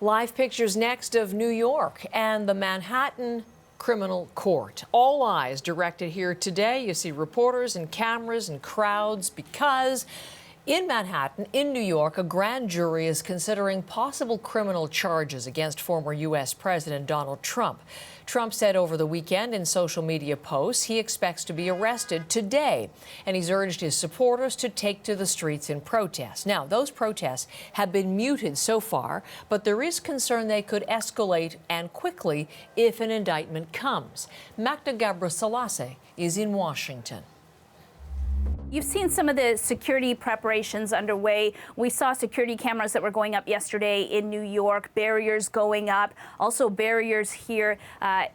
Live pictures next of New York and the Manhattan Criminal Court. All eyes directed here today. You see reporters and cameras and crowds because in Manhattan, in New York, a grand jury is considering possible criminal charges against former U.S. President Donald Trump. Trump said over the weekend in social media posts he expects to be arrested today, and he's urged his supporters to take to the streets in protest. Now, those protests have been muted so far, but there is concern they could escalate and quickly if an indictment comes. Magda Gabrisalassi is in Washington. You've seen some of the security preparations underway. We saw security cameras that were going up yesterday in New York, barriers going up, also barriers here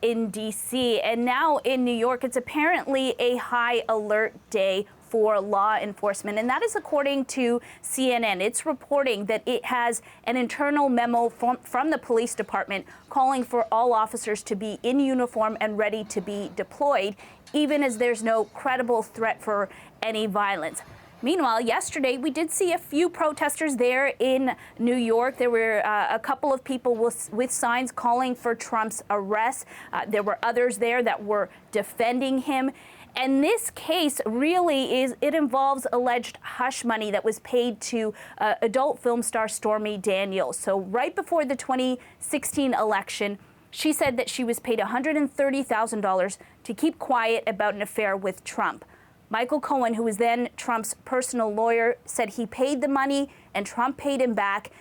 in D.C. And now in New York, it's apparently a high alert day for law enforcement, and that is according to CNN. It's reporting that it has an internal memo from the police department calling for all officers to be in uniform and ready to be deployed, even as there's no credible threat for any violence. Meanwhile, yesterday, we did see a few protesters there in New York. There were a couple of people with signs calling for Trump's arrest. There were others there that were defending him. And this case really involves alleged hush money that was paid to adult film star Stormy Daniels. So right before the 2016 election, she said that she was paid $130,000 to keep quiet about an affair with Trump. Michael Cohen, who was then Trump's personal lawyer, said he paid the money and Trump paid him back.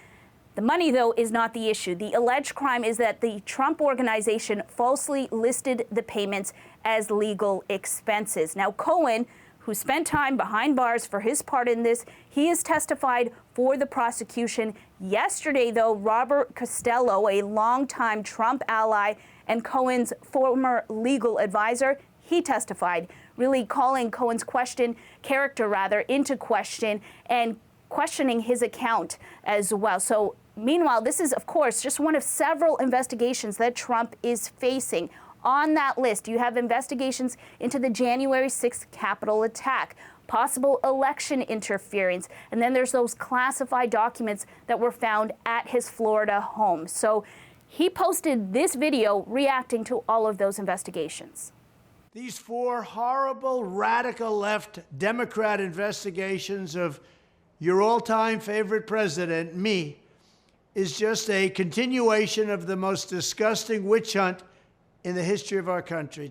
The money, though, is not the issue. The alleged crime is that the Trump organization falsely listed the payments as legal expenses. Now, Cohen, who spent time behind bars for his part in this, he has testified for the prosecution. Yesterday, though, Robert Costello, a longtime Trump ally and Cohen's former legal advisor, he testified, really calling Cohen's character into question and questioning his account as well. So meanwhile, this is, of course, just one of several investigations that Trump is facing. On that list, you have investigations into the January 6th Capitol attack, possible election interference, and then there's those classified documents that were found at his Florida home. So he posted this video reacting to all of those investigations. These four horrible, radical left Democrat investigations of your all-time favorite president, me, is just a continuation of the most disgusting witch hunt in the history of our country.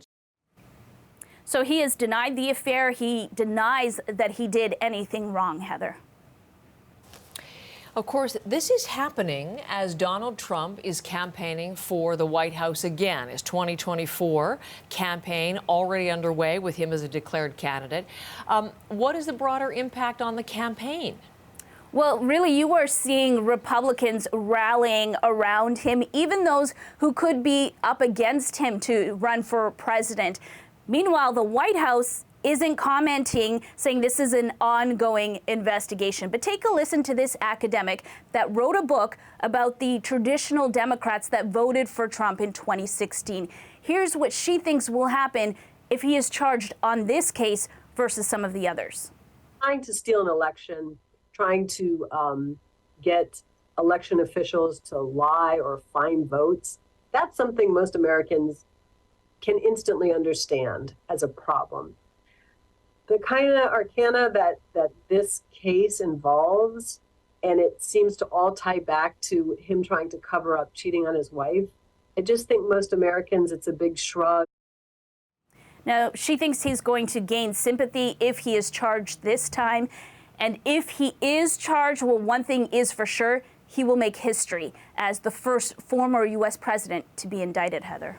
So he has denied the affair. He denies that he did anything wrong, Heather. Of course, this is happening as Donald Trump is campaigning for the White House again. His 2024 campaign already underway with him as a declared candidate. What is the broader impact on the campaign? Well, really, you are seeing Republicans rallying around him, even those who could be up against him to run for president. Meanwhile, the White House isn't commenting, saying this is an ongoing investigation. But take a listen to this academic that wrote a book about the traditional Democrats that voted for Trump in 2016. Here's what she thinks will happen if he is charged on this case versus some of the others. Trying to steal an election, trying to get election officials to lie or find votes, that's something most Americans can instantly understand as a problem. The kind of arcana that this case involves, and it seems to all tie back to him trying to cover up cheating on his wife, I just think most Americans, it's a big shrug. Now, she thinks he's going to gain sympathy if he is charged this time. And if he is charged, well, one thing is for sure, he will make history as the first former U.S. president to be indicted, Heather.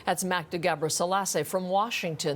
That's Magda Gabrisalassi from Washington.